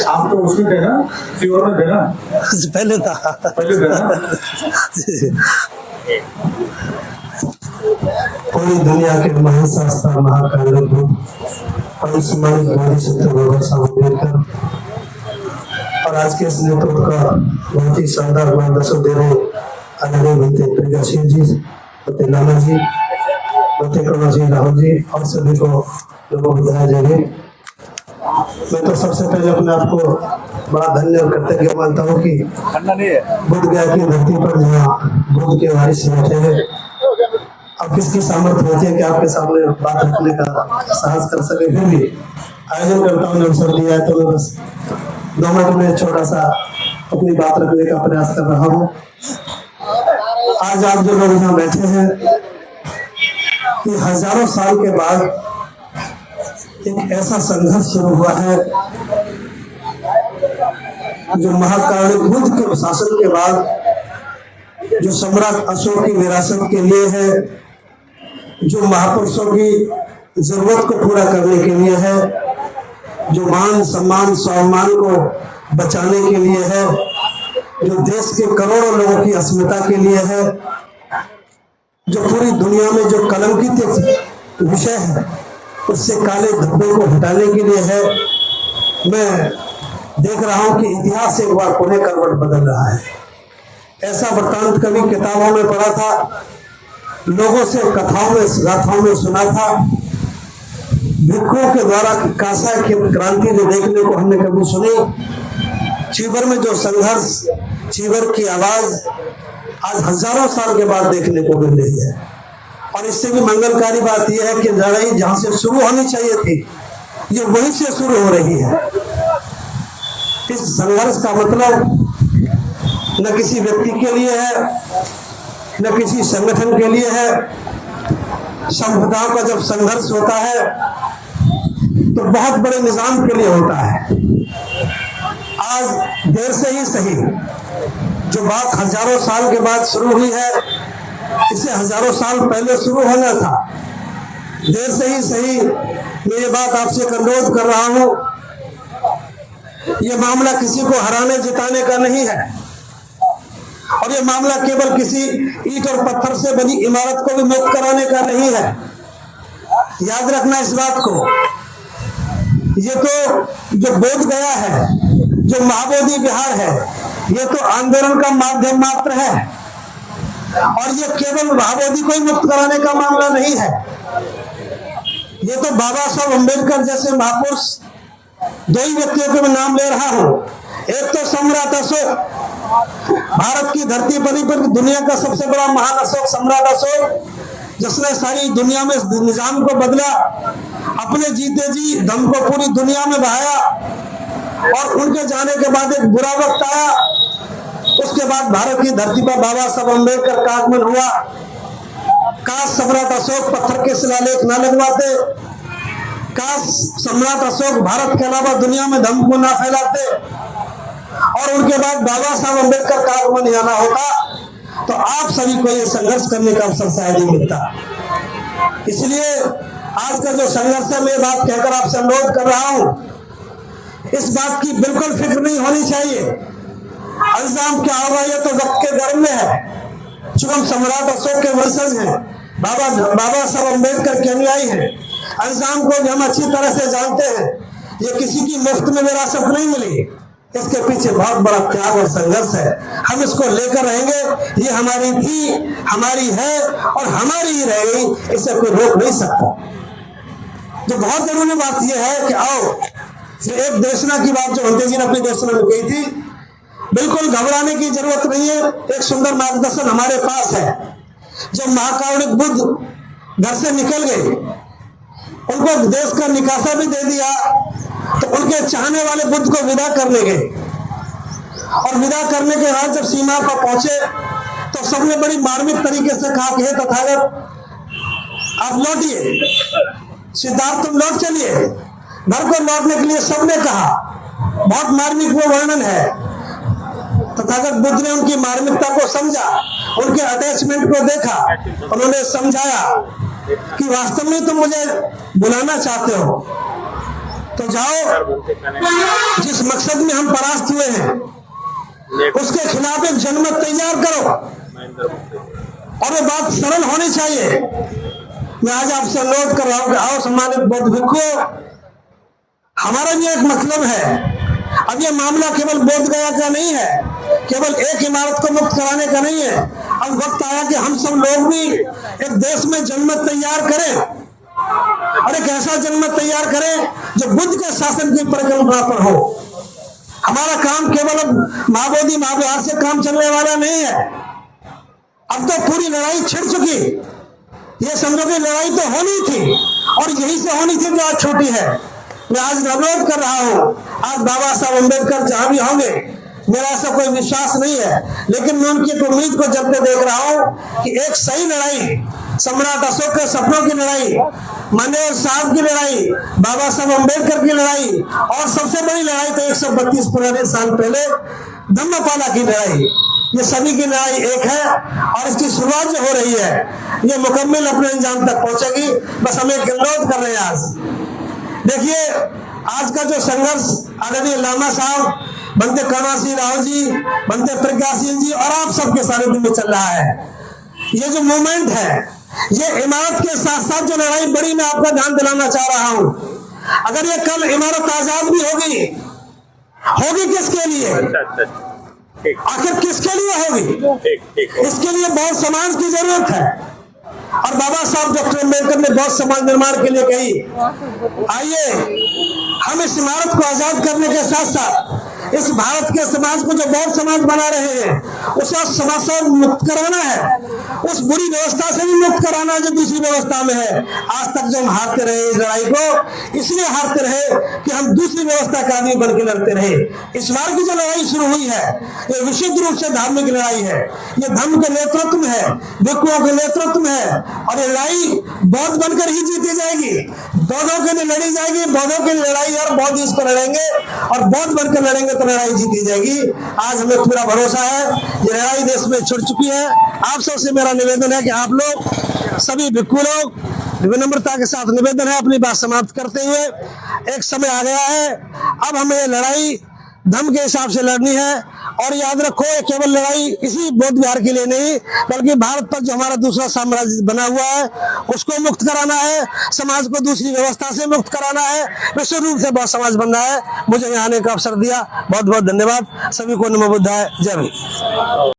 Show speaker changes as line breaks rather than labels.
आप तो उसमें थे ना, सीवर में थे ना?
पहले था।
पूरी दुनिया के महाशास्त्र महाकाल अनुस्मानित बोधिसत्व बाबा साहब अम्बेडकर और आज के इस नेतृत्व का बहुत ही शानदार मार्गदर्शन दे रहे आदरणीय बनते प्रज्ञाशील जी, बनते नाना जी, बनते करुणा जी, राहुल जी और सभी को बताया जाएंगे। मैं तो सबसे पहले अपने आप को बड़ा धन्य और कृतज्ञ मानता हूँ कि बुद्ध गया की धरती पर जहाँ बुद्ध के वारिस बैठे हैं, अब किसकी सामर्थ्य होती है कि आपके सामने बात रखने का साहस कर सके। फिर भी आयोजन करता हूँ, अवसर दिया है तो मैं बस 2 मिनट में छोटा सा अपनी बात रखने का प्रयास कर रहा हूँ। आज आप जो लोग यहाँ बैठे हैं, ये हजारों साल के बाद एक ऐसा संघर्ष शुरू हुआ है जो महाकाल बुद्ध के शासन के बाद जो सम्राट अशोक की विरासत के लिए है, जो महापुरुषों की जरूरत को पूरा करने के लिए है, जो मान सम्मान स्वाभिमान को बचाने के लिए है, जो देश के करोड़ों लोगों की अस्मिता के लिए है, जो पूरी दुनिया में जो कलंकित विषय है उससे काले धब्बे को हटाने के लिए है। मैं देख रहा हूं कि इतिहास एक बार पुनः करवट बदल रहा है। ऐसा वृत्तांत कभी किताबों में पढ़ा था, लोगों से कथाओं में गाथाओं में सुना था, भिक्षुओं के द्वारा कांसा की क्रांति जो देखने को हमने कभी सुनी। चीबर में जो संघर्ष, चीबर की आवाज आज हजारों साल के बाद देखने को मिल रही है। और इससे भी मंगलकारी बात यह है कि लड़ाई जहां से शुरू होनी चाहिए थी, ये वहीं से शुरू हो रही है। इस संघर्ष का मतलब न किसी व्यक्ति के लिए है, न किसी संगठन के लिए है। संप्रदायों का जब संघर्ष होता है तो बहुत बड़े निजाम के लिए होता है। आज देर से ही सही, जो बात हजारों साल के बाद शुरू हुई है, इसे हजारों साल पहले शुरू होना था। देर से ही सही, मैं ये बात आपसे अनुरोध कर रहा हूं, ये मामला किसी को हराने जिताने का नहीं है और ये मामला केवल किसी ईंट और पत्थर से बनी इमारत को भी मुक्त कराने का नहीं है। याद रखना इस बात को। ये तो जो बोध गया है, जो महाबोधि विहार है, ये तो आंदोलन का माध्यम मात्र है और ये केवल महाबोधि को ही मुक्त कराने का मामला नहीं है। ये तो बाबा साहब अम्बेडकर जैसे महापुरुष, 2 ही व्यक्तियों के मैं नाम ले रहा हूं। एक तो सम्राट अशोक, भारत की धरती पर दुनिया का सबसे बड़ा महान अशोक, सम्राट अशोक, जिसने सारी दुनिया में निजाम को बदला, अपने जीते जी दम को पूरी दुनिया में बहाया और उनके जाने के बाद एक बुरा वक्त आया। उसके बाद भारत की धरती पर बाबा साहब अम्बेडकर का आगमन हुआ। काश सम्राट अशोक पत्थर के शिलालेख न लगवाते, काश सम्राट अशोक भारत के अलावा दुनिया में धर्म को ना फैलाते और उनके बाद बाबा साहब अम्बेडकर का आगमन यहाँ ना होता तो आप सभी को ये संघर्ष करने का अवसर शायद ही मिलता। इसलिए आज का जो संघर्ष है, मैं बात कहकर आपसे अनुरोध कर रहा हूं, इस बात की बिल्कुल फिक्र नहीं होनी चाहिए। अंजाम क्या होगा ये तो वक्त के गर्भ में है। चूंकि हम सम्राट अशोक के वंशज हैं, बाबा साहब अम्बेडकर के अनुयायी हैं, अंजाम को भी हम अच्छी तरह से जानते हैं। ये किसी की मुफ्त में विरासत नहीं मिली, इसके पीछे बहुत बड़ा त्याग और संघर्ष है। हम इसको लेकर रहेंगे। ये हमारी थी, हमारी है और हमारी ही रहेगी, इसे कोई रोक नहीं सकता। जो बहुत जरूरी बात यह है कि आओ, एक देशना की बात जो हंते जी ने अपनी देशना में कही थी, बिल्कुल घबराने की जरूरत नहीं है। एक सुंदर मार्गदर्शन हमारे पास है। जब महाकारुणिक बुद्ध घर से निकल गए, उनको देश का निकासा भी दे दिया, तो उनके चाहने वाले बुद्ध को विदा करने गए और विदा करने के बाद जब सीमा पर पहुंचे तो सबने बड़ी मार्मिक तरीके से कहा कि हे तथागत, आप लौटिए, सिद्धार्थ तुम लौट चलिए। घर को लौटने के लिए सबने कहा। बहुत मार्मिक वो वर्णन है। तथागत बुद्ध ने उनकी मार्मिकता को समझा, उनके अटैचमेंट को देखा, उन्होंने समझाया कि वास्तव में तुम मुझे बुलाना चाहते हो, तो जाओ, जिस मकसद में हम परास्त हुए हैं उसके खिलाफ एक जनमत तैयार करो, और वो बात सरल होनी चाहिए। मैं आज आपसे अनुरोध कर रहा हूं कि आओ सम्मानित बौद्ध भिक्षुओं, हमारा भी एक मतलब है। अब ये मामला केवल बोध गया का नहीं है, केवल एक इमारत को मुक्त कराने का नहीं है। अब वक्त आया कि हम सब लोग भी एक देश में जनमत तैयार करें, और एक ऐसा जनमत तैयार करें जो बुद्ध के शासन की परिकल्पना पर हो। हमारा काम केवल अब महाबोधि महाविहार से काम चलने वाला नहीं है। अब तो पूरी लड़ाई छिड़ चुकी। ये समझो कि लड़ाई तो होनी थी, और यही से होनी थी जो आज छोटी है। मैं आज अनुरोध कर रहा हूं, आज बाबा साहब अम्बेडकर जहां भी होंगे, मेरा ऐसा कोई विश्वास नहीं है, लेकिन मैं उनकी उम्मीद को जब देख रहा हूं कि एक सही लड़ाई, सम्राट अशोक के सपनों की लड़ाई, माननीय साहब की लड़ाई, बाबा साहब अम्बेडकर की लड़ाई, और सबसे बड़ी लड़ाई तो 132 पुराने साल पहले धम्मपाला की लड़ाई, ये सभी की लड़ाई एक है। और इसकी शुरुआत जो हो रही है ये मुकम्मल अपने अंजाम तक पहुंचेगी। बस हम एक अनुरोध कर रहे हैं। आज देखिए, आज का जो संघर्ष आदरणीय लामा साहब, बनते करुणा सिंह राव जी, बनते प्रज्ञाशील जी और आप सबके सानिध्य में चल रहा है, ये जो मूवमेंट है, ये इमारत के साथ साथ जो लड़ाई बड़ी, मैं आपका ध्यान दिलाना चाह रहा हूं। अगर ये कल इमारत आजाद भी होगी, होगी किसके लिए? आखिर किसके लिए होगी? इसके लिए बहुत समाज की जरूरत है। और बाबा साहब डॉक्टर अम्बेडकर ने बहुत समाज निर्माण के लिए कही, आइए हम इस इमारत को आजाद करने के साथ साथ इस भारत के समाज को जो बहुत समाज बना रहे हैं उसे समाज से मुक्त कराना है, उस बुरी व्यवस्था से भी मुक्त कराना है जो दूसरी व्यवस्था में है। आज तक जो हम हारते रहे इस लड़ाई को, इसलिए हारते रहे कि हम दूसरी व्यवस्था का आदमी बन के लड़ते रहे। इस बार की जो लड़ाई शुरू हुई है ये विशुद्ध रूप से धार्मिक लड़ाई है, ये धर्म के नेतृत्व में है, भिक्षुओं के नेतृत्व में है, और ये लड़ाई बौद्ध बनकर ही जीती जाएगी। बौद्धों के लिए लड़ी जाएगी, बौद्धों के लिए लड़ाई, और बौद्ध इसको लड़ेंगे, और बौद्ध बनकर लड़ेंगे तो लड़ाई जीती जाएगी। आज हमें पूरा भरोसा है, ये लड़ाई देश में छिड़ चुकी है। आप सबसे मेरा निवेदन है कि आप लोग सभी भिक्षु लोग विनम्रता के साथ निवेदन है, अपनी बात समाप्त करते हुए, एक समय आ गया है अब हमें ये लड़ाई धर्म के हिसाब से लड़नी है। और याद रखो, ये केवल लड़ाई इसी बौद्ध विहार के लिए नहीं, बल्कि भारत पर जो हमारा दूसरा साम्राज्य बना हुआ है उसको मुक्त कराना है, समाज को दूसरी व्यवस्था से मुक्त कराना है, विश्व रूप से बहुत समाज बनना है। मुझे यहाँ आने का अवसर दिया, बहुत बहुत धन्यवाद। सभी को नमो बुद्धाय, जय भीम।